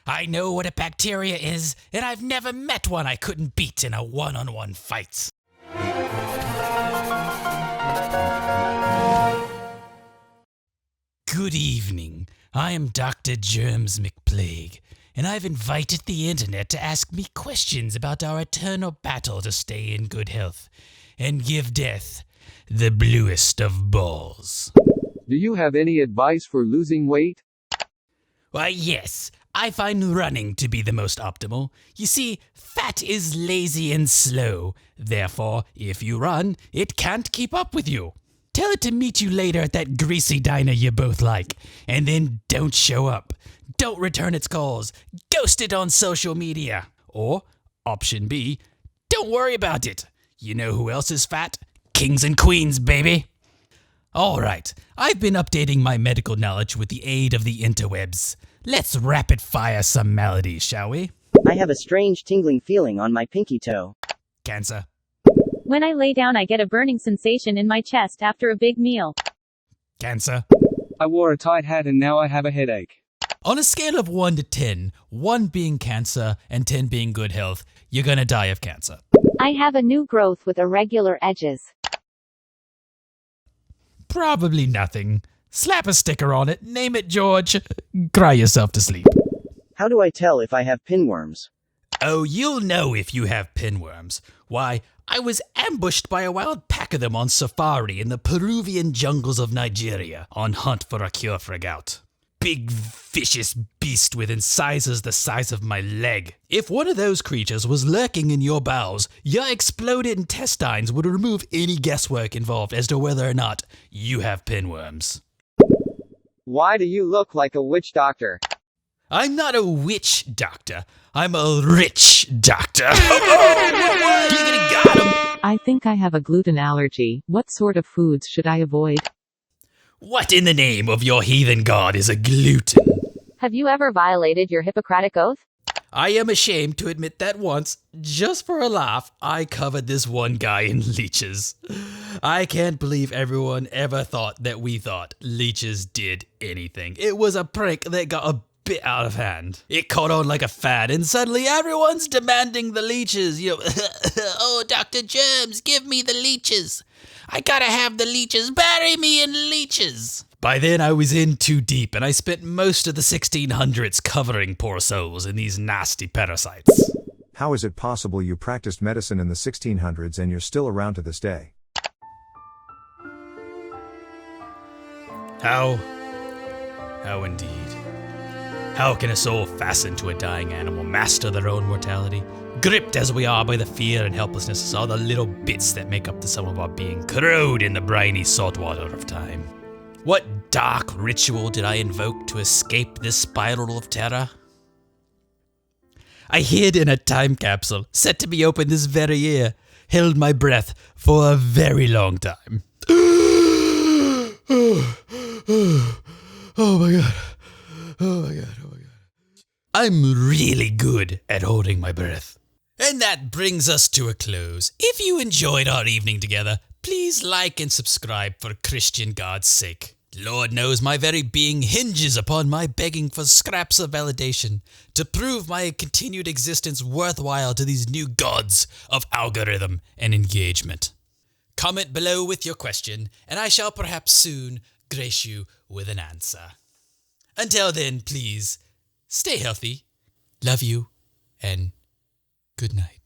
I know what a bacteria is, and I've never met one I couldn't beat in a one-on-one fight. Good evening. I am Dr. Germs McPlague, and I've invited the internet to ask me questions about our eternal battle to stay in good health and give death the bluest of balls. Do you have any advice for losing weight? Why, yes. I find running to be the most optimal. You see, fat is lazy and slow. Therefore, if you run, it can't keep up with you. Tell it to meet you later at that greasy diner you both like, and then don't show up. Don't return its calls. Ghost it on social media. Or, option B, don't worry about it. You know who else is fat? Kings and queens, baby. All right, I've been updating my medical knowledge with the aid of the interwebs. Let's rapid fire some melodies, shall we? I have a strange tingling feeling on my pinky toe. Cancer. When I lay down, I get a burning sensation in my chest after a big meal. Cancer. I wore a tight hat and now I have a headache. On a scale of 1 to 10, 1 being cancer and 10 being good health, you're gonna die of cancer. I have a new growth with irregular edges. Probably nothing. Slap a sticker on it, name it George, cry yourself to sleep. How do I tell if I have pinworms? Oh, you'll know if you have pinworms. Why, I was ambushed by a wild pack of them on safari in the Peruvian jungles of Nigeria on hunt for a cure for gout. Big, vicious beast with incisors the size of my leg. If one of those creatures was lurking in your bowels, your exploded intestines would remove any guesswork involved as to whether or not you have pinworms. Why do you look like a witch doctor? I'm not a witch doctor. I'm a rich doctor. Giggity got him. I think I have a gluten allergy. What sort of foods should I avoid? What in the name of your heathen god is a gluten? Have you ever violated your Hippocratic Oath? I am ashamed to admit that once, just for a laugh, I covered this one guy in leeches. I can't believe everyone ever thought that we thought leeches did anything. It was a prank that got a bit out of hand. It caught on like a fad, and suddenly everyone's demanding the leeches. You know, oh, Dr. Germs, give me the leeches. I gotta have the leeches. Bury me in leeches. By then, I was in too deep, and I spent most of the 1600s covering poor souls in these nasty parasites. How is it possible you practiced medicine in the 1600s and you're still around to this day? How indeed. How can a soul fastened to a dying animal master their own mortality? Gripped as we are by the fear and helplessness of all the little bits that make up the sum of our being, corrode in the briny salt water of time. What dark ritual did I invoke to escape this spiral of terror? I hid in a time capsule, set to be opened this very year, held my breath for a very long time. Oh my god. Oh my god. I'm really good at holding my breath. And that brings us to a close. If you enjoyed our evening together, please like and subscribe for Christian God's sake. Lord knows my very being hinges upon my begging for scraps of validation to prove my continued existence worthwhile to these new gods of algorithm and engagement. Comment below with your question, and I shall perhaps soon grace you with an answer. Until then, please, stay healthy, love you, and good night.